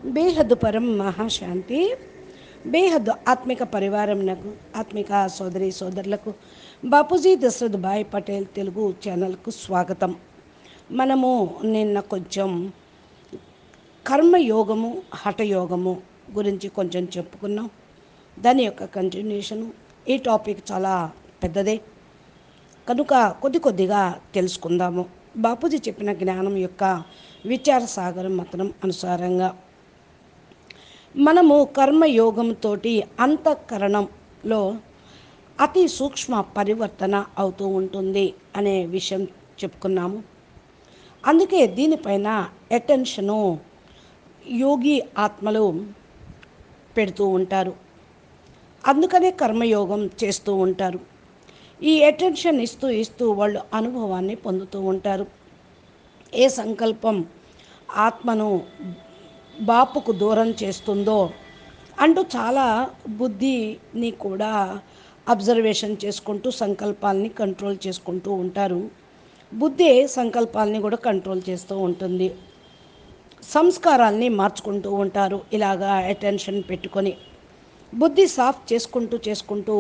బేహద్దు పరం మహాశాంతి. బేహద్దు ఆత్మిక పరివారంనకు, ఆత్మిక సోదరి సోదరులకు బాపూజీ దశరథ్ భాయ్ పటేల్ తెలుగు ఛానల్కు స్వాగతం. మనము నిన్న కొంచెం కర్మయోగము హఠయోగము గురించి కొంచెం చెప్పుకున్నాం. దాని యొక్క కంటిన్యూషను. ఈ టాపిక్ చాలా పెద్దదే కనుక కొద్దిగా తెలుసుకుందాము. బాపూజీ చెప్పిన జ్ఞానం యొక్క విచార సాగరం మతం అనుసారంగా మనము కర్మయోగంతో అంతఃకరణంలో అతి సూక్ష్మ పరివర్తన అవుతూ ఉంటుంది అనే విషయం చెప్పుకున్నాము. అందుకే దీనిపైన అటెన్షను యోగి ఆత్మలు పెడుతూ ఉంటారు. అందుకనే కర్మయోగం చేస్తూ ఉంటారు. ఈ అటెన్షన్ ఇస్తూ వాళ్ళు అనుభవాన్ని పొందుతూ ఉంటారు. ఏ సంకల్పం ఆత్మను బాపుకు దూరం చేస్తుందో అంటూ చాలా బుద్ధిని కూడా అబ్జర్వేషన్ చేసుకుంటూ సంకల్పాలని కంట్రోల్ చేసుకుంటూ ఉంటారు. బుద్ధి సంకల్పాలని కూడా కంట్రోల్ చేస్తూ ఉంటుంది. సంస్కారాల్ని మార్చుకుంటూ ఉంటారు. ఇలాగా అటెన్షన్ పెట్టుకొని బుద్ధి సాఫ్ చేసుకుంటూ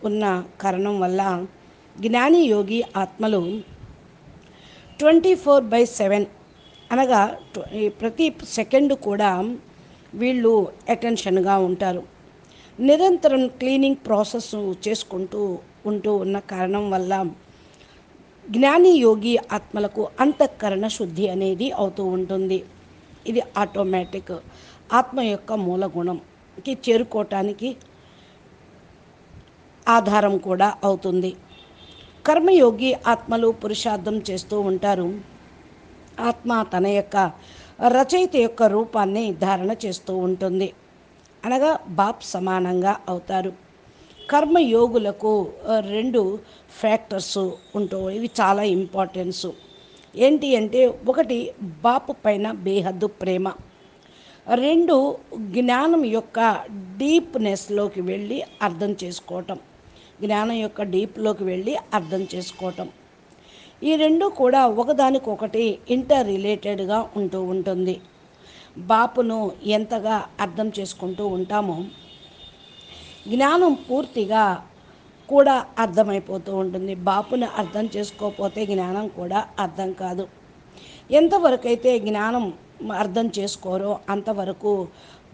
ఉన్న కారణం వల్ల జ్ఞాని యోగి ఆత్మలు 24/7 అనగా ప్రతి సెకండ్ కూడా వీళ్ళు అటెన్షన్గా ఉంటారు. నిరంతరం క్లీనింగ్ ప్రాసెస్ ఉంటూ ఉన్న కారణం వల్ల జ్ఞాని యోగి ఆత్మలకు అంతఃకరణ శుద్ధి అనేది అవుతూ ఉంటుంది. ఇది ఆటోమేటిక్ ఆత్మ యొక్క మూల గుణంకి చేరుకోవటానికి ఆధారం కూడా అవుతుంది. కర్మయోగి ఆత్మలు పురుషార్థం చేస్తూ ఉంటారు. ఆత్మ తన యొక్క రచయిత యొక్క రూపాన్ని ధారణ చేస్తూ ఉంటుంది. అనగా బాప్ సమానంగా అవుతారు. కర్మయోగులకు 2 ఫ్యాక్టర్స్ ఇవి చాలా ఇంపార్టెన్స్. ఏంటి అంటే, ఒకటి బాపు పైన బేహద్దు ప్రేమ, 2 జ్ఞానం యొక్క డీప్నెస్లోకి వెళ్ళి అర్థం చేసుకోవటం, జ్ఞానం యొక్క డీప్లోకి వెళ్ళి అర్థం చేసుకోవటం. ఈ 2 కూడా ఒకదానికొకటి ఇంటర్ రిలేటెడ్గా ఉంటూ ఉంటుంది. బాపును ఎంతగా అర్థం చేసుకుంటూ ఉంటామో జ్ఞానం పూర్తిగా కూడా అర్థమైపోతూ ఉంటుంది. బాపును అర్థం చేసుకోకపోతే జ్ఞానం కూడా అర్థం కాదు. ఎంతవరకు అయితే జ్ఞానం అర్థం చేసుకోరో అంతవరకు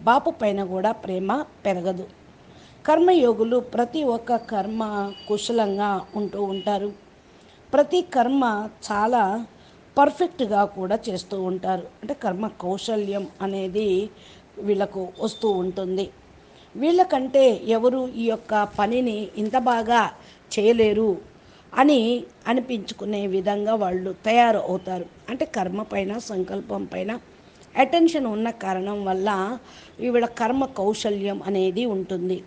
బాపు పైన కూడా ప్రేమ పెరగదు. కర్మయోగులు ప్రతి ఒక్క కర్మ కుశలంగా ఉంటూ ఉంటారు. ప్రతి కర్మ చాలా పర్ఫెక్ట్గా కూడా చేస్తూ ఉంటారు. అంటే కర్మ కౌశల్యం అనేది వీళ్ళకు వస్తూ ఉంటుంది. వీళ్ళకంటే ఎవరు ఈ యొక్క పనిని ఇంత బాగా చేయలేరు అని అనిపించుకునే విధంగా వాళ్ళు తయారు అవుతారు. అంటే కర్మ పైన సంకల్పం పైన అటెన్షన్ ఉన్న కారణం వల్ల వీళ్ళ కర్మ కౌశల్యం అనేది ఉంటుంది.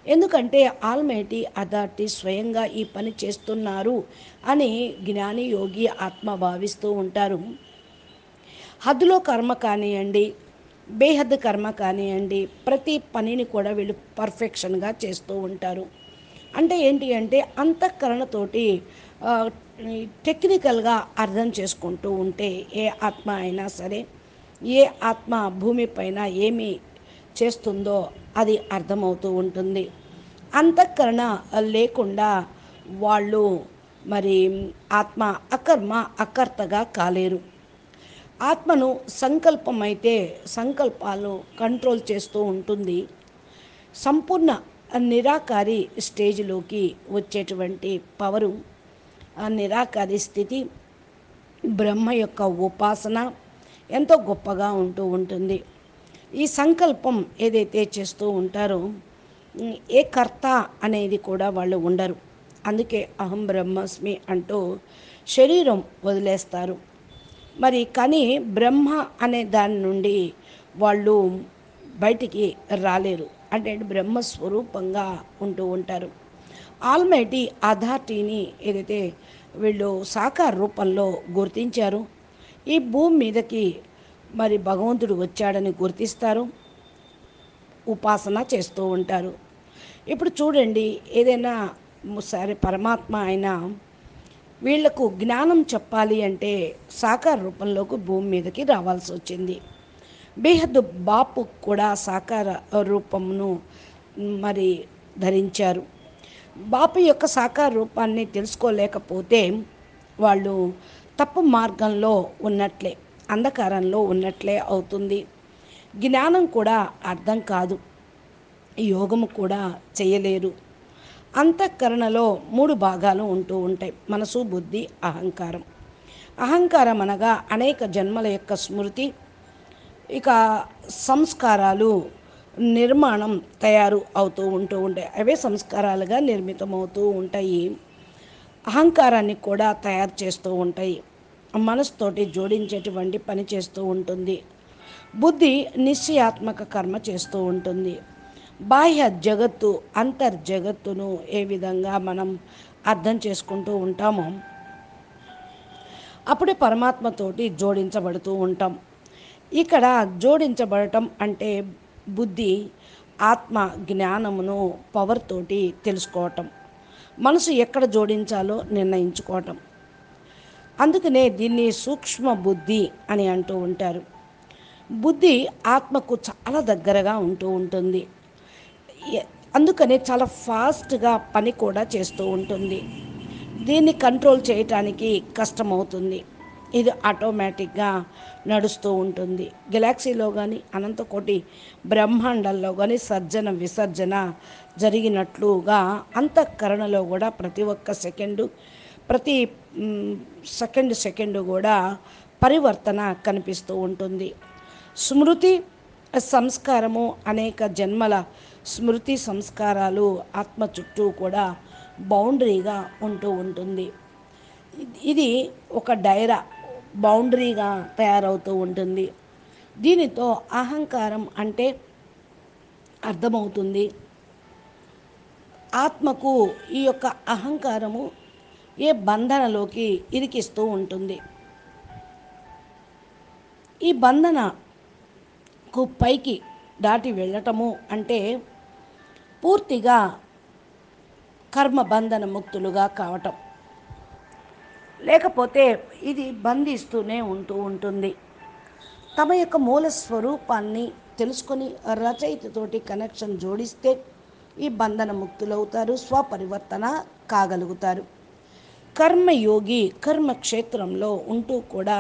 ఎందుకంటే ఆల్మైటీ అథారిటీ స్వయంగా ఈ పని చేస్తున్నారు అని జ్ఞాని యోగి ఆత్మ భావిస్తూ ఉంటారు. హద్దులో కర్మ కానివ్వండి, బేహద్దు కర్మ కానివ్వండి, ప్రతి పనిని కూడా వీళ్ళు పర్ఫెక్షన్గా చేస్తూ ఉంటారు. అంటే ఏంటి అంటే, అంతఃకరణతోటి టెక్నికల్గా అర్థం చేసుకుంటూ ఉంటే ఏ ఆత్మ అయినా సరే, ఏ ఆత్మ భూమిపైన ఏమి చేస్తుందో అది అర్థమవుతూ ఉంటుంది. అంతఃకరణ లేకుండా వాళ్ళు మరి ఆత్మ అకర్మ అకర్తగా కాలేరు. ఆత్మను సంకల్పం అయితే సంకల్పాలు కంట్రోల్ చేస్తూ ఉంటుంది. సంపూర్ణ నిరాకారి స్టేజ్లోకి వచ్చేటువంటి పవరు, ఆ నిరాకారి స్థితి, బ్రహ్మ యొక్క ఉపాసన ఎంతో గొప్పగా ఉంటూ ఉంటుంది. ఈ సంకల్పం ఏదైతే చేస్తూ ఉంటారో ఏ కర్త అనేది కూడా వాళ్ళు ఉండరు. అందుకే అహం బ్రహ్మస్మి అంటూ శరీరం వదిలేస్తారు. మరి కానీ బ్రహ్మ అనే దాని నుండి వాళ్ళు బయటికి రాలేరు. అంటే బ్రహ్మస్వరూపంగా ఉంటూ ఉంటారు. ఆల్మైటీ అథారిటీని ఏదైతే వీళ్ళు సాకార రూపంలో గుర్తించారో, ఈ భూమి మీదకి మరి భగవంతుడు వచ్చాడని గుర్తిస్తారు, ఉపాసన చేస్తూ ఉంటారు. ఇప్పుడు చూడండి, ఏదైనా సరే పరమాత్మ అయినా వీళ్లకు జ్ఞానం చెప్పాలి అంటే సాకార రూపంలోకి భూమి మీదకి రావాల్సి వచ్చింది. బేహద్దు బాపు కూడా సాకార రూపమును మరి ధరించారు. బాపు యొక్క సాకార రూపాన్ని తెలుసుకోలేకపోతే వాళ్ళు తప్పు మార్గంలో ఉన్నట్లే, అంధకారంలో ఉన్నట్లే అవుతుంది. జ్ఞానం కూడా అర్థం కాదు, యోగము కూడా చేయలేరు. అంతఃకరణలో 3 భాగాలు ఉంటూ ఉంటాయి: మనసు, బుద్ధి, అహంకారం. అహంకారం అనగా అనేక జన్మల యొక్క స్మృతి, ఇక సంస్కారాలు నిర్మాణం తయారు అవుతూ ఉంటాయి. అవే సంస్కారాలుగా నిర్మితమవుతూ ఉంటాయి. అహంకారాన్ని కూడా తయారు చేస్తూ ఉంటాయి. మనసుతోటి జోడించేటువంటి పని చేస్తూ ఉంటుంది. బుద్ధి నిశ్చయాత్మక కర్మ చేస్తూ ఉంటుంది. బాహ్య జగత్తు, అంతర్జగత్తును ఏ విధంగా మనం అర్థం చేసుకుంటూ ఉంటామో అప్పుడే పరమాత్మతోటి జోడించబడుతూ ఉంటాం. ఇక్కడ జోడించబడటం అంటే బుద్ధి ఆత్మ జ్ఞానమును పవర్ తోటి తెలుసుకోవటం, మనసు ఎక్కడ జోడించాలో నిర్ణయించుకోవటం. అందుకనే దీన్ని సూక్ష్మ బుద్ధి అని అంటూ ఉంటారు. బుద్ధి ఆత్మకు చాలా దగ్గరగా ఉంటూ ఉంటుంది. అందుకనే చాలా ఫాస్ట్గా పని కూడా చేస్తూ ఉంటుంది. దీన్ని కంట్రోల్ చేయటానికి కష్టమవుతుంది. ఇది ఆటోమేటిక్గా నడుస్తూ ఉంటుంది. గెలాక్సీలో కానీ అనంతకోటి బ్రహ్మాండాల్లో కానీ సర్జన విసర్జన జరిగినట్లుగా అంతఃకరణలో కూడా ప్రతి ఒక్క ప్రతి సెకండు కూడా పరివర్తన కనిపిస్తూ ఉంటుంది. స్మృతి సంస్కారము, అనేక జన్మల స్మృతి సంస్కారాలు ఆత్మ చుట్టూ కూడా బౌండరీగా ఉంటూ ఉంటుంది. ఇది ఒక డైరా బౌండరీగా తయారవుతూ ఉంటుంది. దీనితో అహంకారం అంటే అర్థమవుతుంది. ఆత్మకు ఈ యొక్క అహంకారము ఏ బంధనలోకి ఇరికిస్తూ ఉంటుంది. ఈ బంధనకు పైకి దాటి వెళ్ళటము అంటే పూర్తిగా కర్మబంధన ముక్తులుగా కావటం. లేకపోతే ఇది బంధిస్తూనే ఉంటూ ఉంటుంది. తమ యొక్క మూల స్వరూపాన్ని తెలుసుకొని రచయితతోటి కనెక్షన్ జోడిస్తే ఈ బంధన ముక్తులవుతారు, స్వపరివర్తన కాగలుగుతారు. కర్మయోగి కర్మక్షేత్రంలో ఉంటూ కూడా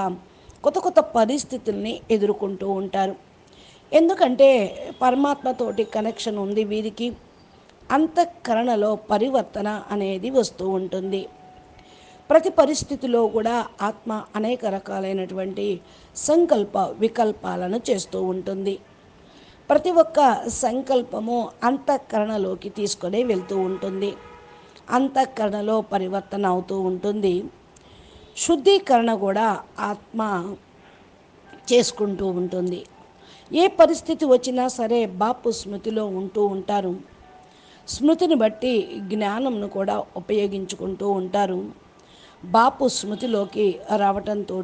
కొత్త కొత్త పరిస్థితుల్ని ఎదుర్కొంటూ ఉంటారు. ఎందుకంటే పరమాత్మతోటి కనెక్షన్ ఉంది వీరికి. అంతఃకరణలో పరివర్తన అనేది వస్తూ ఉంటుంది. ప్రతి పరిస్థితిలో కూడా ఆత్మ అనేక రకాలైనటువంటి సంకల్ప వికల్పాలను చేస్తూ ఉంటుంది. ప్రతి ఒక్క సంకల్పము అంతఃకరణలోకి తీసుకొని వెళ్తూ ఉంటుంది. అంతఃకరణలో పరివర్తన అవుతూ ఉంటుంది. శుద్ధీకరణ కూడా ఆత్మ చేసుకుంటూ ఉంటుంది. ఏ పరిస్థితి వచ్చినా సరే బాపు స్మృతిలో ఉంటూ ఉంటారు. స్మృతిని బట్టి జ్ఞానంను కూడా ఉపయోగించుకుంటూ ఉంటారు. బాపు స్మృతిలోకి రావటంతో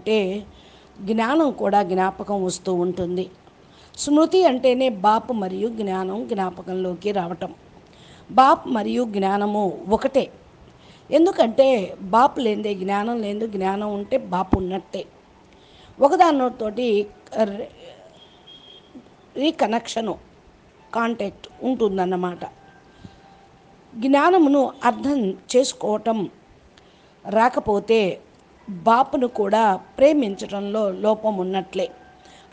జ్ఞానం కూడా జ్ఞాపకం వస్తూ ఉంటుంది. స్మృతి అంటేనే బాపు మరియు జ్ఞానం జ్ఞాపకంలోకి రావటం. బాప్ మరియు జ్ఞానము ఒకటే. ఎందుకంటే బాపు లేనిదే జ్ఞానం లేదు, జ్ఞానం ఉంటే బాపు ఉన్నట్టే. ఒకదానితోటి రీకనెక్షను, కాంటాక్ట్ ఉంటుందన్నమాట. జ్ఞానమును అర్థం చేసుకోవటం రాకపోతే బాపును కూడా ప్రేమించటంలో లోపం ఉన్నట్లే.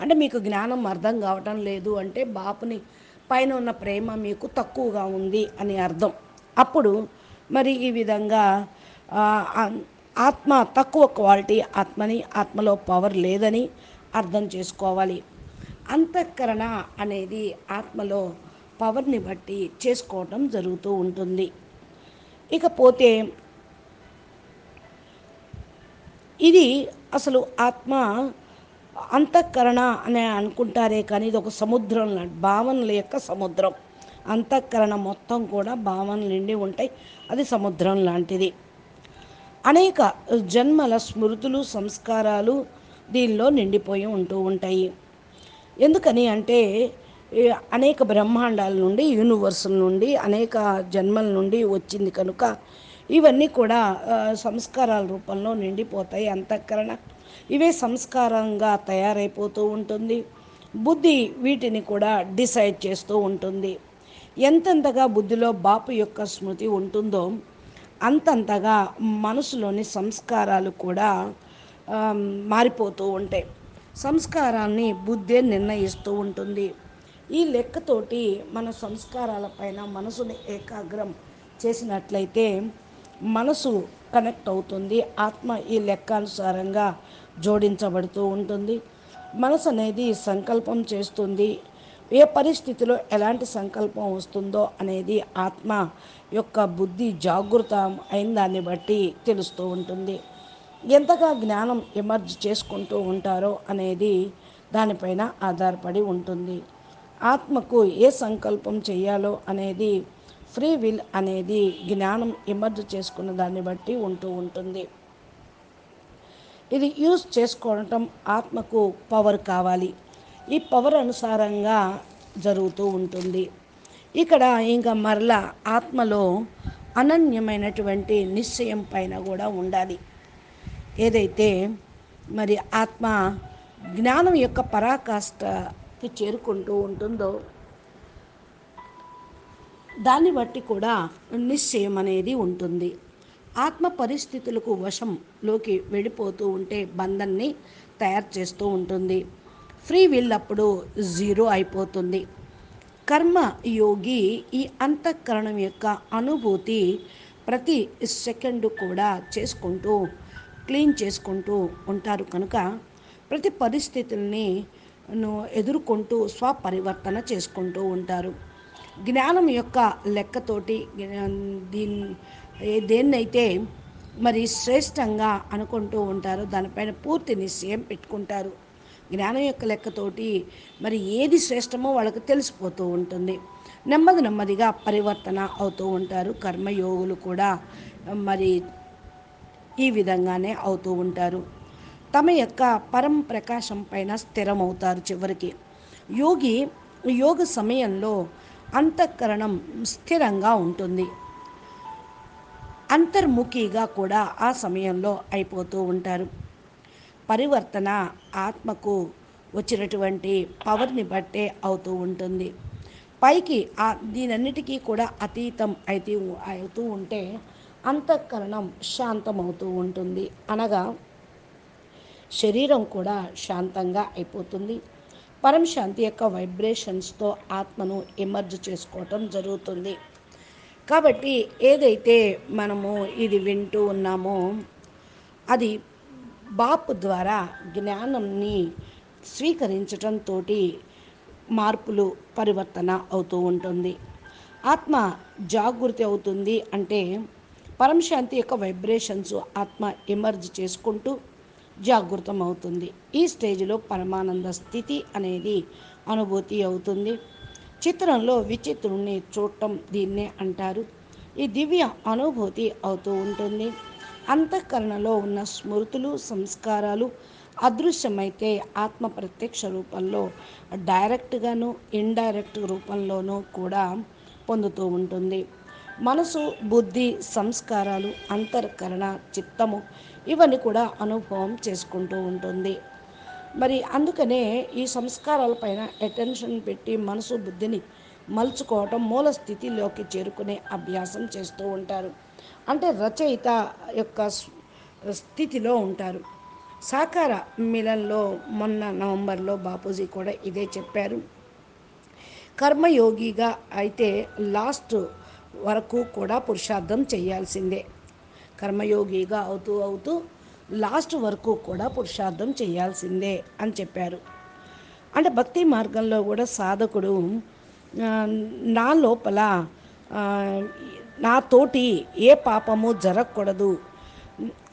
అంటే మీకు జ్ఞానం అర్థం కావటం లేదు అంటే బాపుని పైన ఉన్న ప్రేమ మీకు తక్కువగా ఉంది అని అర్థం. అప్పుడు మరి ఈ విధంగా ఆత్మ తక్కువ క్వాలిటీ ఆత్మని, ఆత్మలో పవర్ లేదని అర్థం చేసుకోవాలి. అంతఃకరణ అనేది ఆత్మలో పవర్ని బట్టి చేసుకోవటం జరుగుతూ ఉంటుంది. ఇకపోతే ఇది అసలు ఆత్మ అంతఃకరణ అని అనుకుంటారే కానీ ఇది ఒక సముద్రం లాంటి, భావనల యొక్క సముద్రం. అంతఃకరణ మొత్తం కూడా భావనలు నిండి ఉంటాయి. అది సముద్రం లాంటిది. అనేక జన్మల స్మృతులు సంస్కారాలు దీనిలో నిండిపోయి ఉంటూ ఉంటాయి. ఎందుకని అంటే అనేక బ్రహ్మాండాల నుండి, యూనివర్సుల నుండి, అనేక జన్మల నుండి వచ్చింది కనుక ఇవన్నీ కూడా సంస్కారాల రూపంలో నిండిపోతాయి. అంతఃకరణ ఇవే సంస్కారంగా తయారైపోతూ ఉంటుంది. బుద్ధి వీటిని కూడా డిసైడ్ చేస్తూ ఉంటుంది. ఎంతెంతగా బుద్ధిలో బాపు యొక్క స్మృతి ఉంటుందో అంతంతగా మనసులోని సంస్కారాలు కూడా మారిపోతూ ఉంటాయి. సంస్కారాన్ని బుద్ధే నిర్ణయిస్తూ ఉంటుంది. ఈ లెక్కతోటి మన సంస్కారాలపైన మనసుని ఏకాగ్రం చేసినట్లయితే మనసు కనెక్ట్ అవుతుంది. ఆత్మ ఈ లెక్కానుసారంగా జోడించబడుతూ ఉంటుంది. మనసు అనేది సంకల్పం చేస్తుంది. ఏ పరిస్థితిలో ఎలాంటి సంకల్పం వస్తుందో అనేది ఆత్మ యొక్క బుద్ధి జాగృత అయిన దాన్ని బట్టి తెలుస్తూ ఉంటుంది. ఎంతగా జ్ఞానం ఎమర్జ్ చేసుకుంటూ ఉంటారో అనేది దానిపైన ఆధారపడి ఉంటుంది. ఆత్మకు ఏ సంకల్పం చేయాలో అనేది ఫ్రీ విల్ అనేది జ్ఞానం ఎమర్జ్ చేసుకున్న దాన్ని బట్టి ఉంటూ ఉంటుంది. ఇది యూజ్ చేసుకోవటం ఆత్మకు పవర్ కావాలి. ఈ పవర్ అనుసారంగా జరుగుతూ ఉంటుంది. ఇక్కడ ఇంకా మరలా ఆత్మలో అనన్యమైనటువంటి నిశ్చయం పైన కూడా ఉండాలి. ఏదైతే మరి ఆత్మ జ్ఞానం యొక్క పరాకాష్ఠకి చేరుకుంటూ ఉంటుందో దాన్ని బట్టి కూడా నిశ్చయం అనేది ఉంటుంది. ఆత్మ పరిస్థితులకు వశంలోకి వెళ్ళిపోతూ ఉంటే బంధాన్ని తయారు చేస్తూ ఉంటుంది. ఫ్రీ విల్ అప్పుడు జీరో అయిపోతుంది. కర్మ యోగి ఈ అంతఃకరణం యొక్క అనుభూతి ప్రతి సెకండు కూడా చేసుకుంటూ క్లీన్ చేసుకుంటూ ఉంటారు కనుక ప్రతి పరిస్థితుల్ని ఎదుర్కొంటూ స్వపరివర్తన చేసుకుంటూ ఉంటారు. జ్ఞానం యొక్క లెక్కతోటి దేన్నైతే మరి శ్రేష్టంగా అనుకుంటూ ఉంటారో దానిపైన పూర్తి నిశ్చయం పెట్టుకుంటారు. జ్ఞానం యొక్క లెక్కతోటి మరి ఏది శ్రేష్టమో వాళ్ళకి తెలిసిపోతూ ఉంటుంది. నెమ్మదిగా పరివర్తన అవుతూ ఉంటారు. కర్మయోగులు కూడా మరి ఈ విధంగానే అవుతూ ఉంటారు. తమ యొక్క పరం ప్రకాశం పైన స్థిరమవుతారు. చివరికి యోగ సమయంలో అంతఃకరణం స్థిరంగా ఉంటుంది. అంతర్ముఖిగా కూడా ఆ సమయంలో అయిపోతూ ఉంటారు. పరివర్తన ఆత్మకు వచ్చినటువంటి పవర్ని బట్టే అవుతూ ఉంటుంది. పైకి దీనన్నిటికీ కూడా అతీతం అవుతూ ఉంటే అంతఃకరణం శాంతమవుతూ ఉంటుంది. అనగా శరీరం కూడా శాంతంగా అయిపోతుంది. పరమశాంతి యొక్క వైబ్రేషన్స్తో ఆత్మను ఎమర్జ్ చేసుకోవటం జరుగుతుంది. కాబట్టి ఏదైతే మనము ఇది వింటూ ఉన్నామో అది బాపు ద్వారా జ్ఞానంని స్వీకరించటంతో మార్పులు పరివర్తన అవుతూ ఉంటుంది. ఆత్మ జాగృతి అవుతుంది అంటే పరమశాంతి యొక్క వైబ్రేషన్స్ ఆత్మ ఎమర్జ్ చేసుకుంటూ జాగృతం అవుతుంది. ఈ స్టేజ్లో పరమానంద స్థితి అనేది అనుభూతి అవుతుంది. చిత్రంలో విచిత్రుణ్ణి చూడటం దీన్నే అంటారు. ఈ దివ్య అనుభూతి అవుతూ ఉంటుంది. అంతఃకరణలో ఉన్న స్మృతులు సంస్కారాలు అదృశ్యమైతే ఆత్మ ప్రత్యక్ష రూపంలో డైరెక్ట్గాను ఇండైరెక్ట్ రూపంలోనూ కూడా పొందుతూ ఉంటుంది. మనసు బుద్ధి సంస్కారాలు అంతఃకరణ చిత్తము ఇవన్నీ కూడా అనుభవం చేసుకుంటూ ఉంటుంది. మరి అందుకనే ఈ సంస్కారాలపైన అటెన్షన్ పెట్టి మనసు బుద్ధిని మలుచుకోవటం మూల స్థితిలోకి చేరుకునే అభ్యాసం చేస్తూ ఉంటారు. అంటే రచయిత యొక్క స్థితిలో ఉంటారు. సాకార మిలన్లో మొన్న నవంబర్లో బాపూజీ కూడా ఇదే చెప్పారు. కర్మయోగిగా అయితే లాస్ట్ వరకు కూడా పురుషార్థం చేయాల్సిందే. కర్మయోగిగా అవుతూ లాస్ట్ వరకు కూడా పురుషార్థం చేయాల్సిందే అని చెప్పారు. అంటే భక్తి మార్గంలో కూడా సాధకుడు నా లోపల నాతోటి ఏ పాపము జరగకూడదు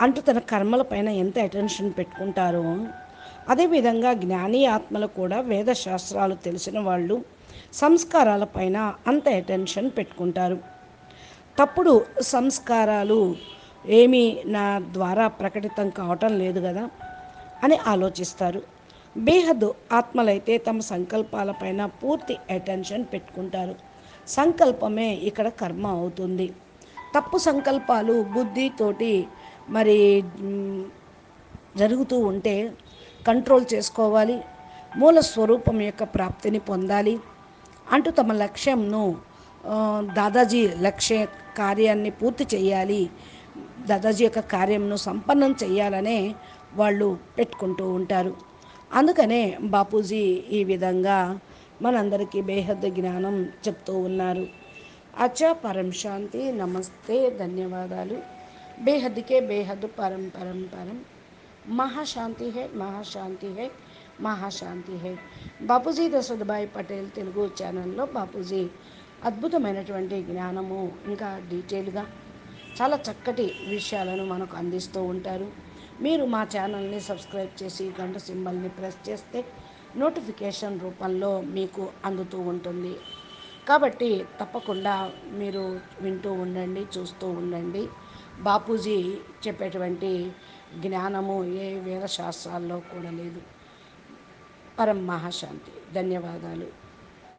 అంటూ తన కర్మలపైన ఎంత అటెన్షన్ పెట్టుకుంటారో అదేవిధంగా జ్ఞాని ఆత్మలు కూడా వేదశాస్త్రాలు తెలిసిన వాళ్ళు సంస్కారాలపైన అంత అటెన్షన్ పెట్టుకుంటారు. తప్పుడు సంస్కారాలు ఏమీ నా ద్వారా ప్రకటితం కావటం లేదు కదా అని ఆలోచిస్తారు. బేహద్దు ఆత్మలైతే తమ సంకల్పాలపైన పూర్తి అటెన్షన్ పెట్టుకుంటారు. సంకల్పమే ఇక్కడ కర్మ అవుతుంది. తప్పు సంకల్పాలు బుద్ధితోటి మరి జరుగుతూ ఉంటే కంట్రోల్ చేసుకోవాలి. మూల స్వరూపం యొక్క ప్రాప్తిని పొందాలి అంటూ తమ లక్ష్యంను దాదాజీ లక్ష్య కార్యాన్ని పూర్తి చేయాలి, దాదాజీ యొక్క కార్యంను సంపన్నం చేయాలనే వాళ్ళు పెట్టుకుంటూ ఉంటారు. అందుకనే బాపూజీ ఈ విధంగా మనందరికీ బేహద్దు జ్ఞానం చెప్తూ ఉన్నారు. అచ్చా, పరం శాంతి, నమస్తే, ధన్యవాదాలు. బేహద్దుకే బేహద్దు, పరం పరం పరం. మహాశాంతి హై, మహాశాంతి హై, మహాశాంతి హై. బాపూజీ దశరథభాయ్ పటేల్ తెలుగు ఛానల్లో బాపూజీ అద్భుతమైనటువంటి జ్ఞానము ఇంకా డీటెయిల్గా చాలా చక్కటి విషయాలను మనకు అందిస్తూ ఉంటారు. మీరు మా ఛానల్ని సబ్స్క్రైబ్ చేసి గంట సింబల్ని ప్రెస్ చేస్తే నోటిఫికేషన్ రూపంలో మీకు అందుతూ ఉంటుంది. కాబట్టి తప్పకుండా మీరు వింటూ ఉండండి, చూస్తూ ఉండండి. బాపూజీ చెప్పేటువంటి జ్ఞానము ఏ వేద శాస్త్రాల్లో కూడా లేదు. పరం మహాశాంతి. ధన్యవాదాలు.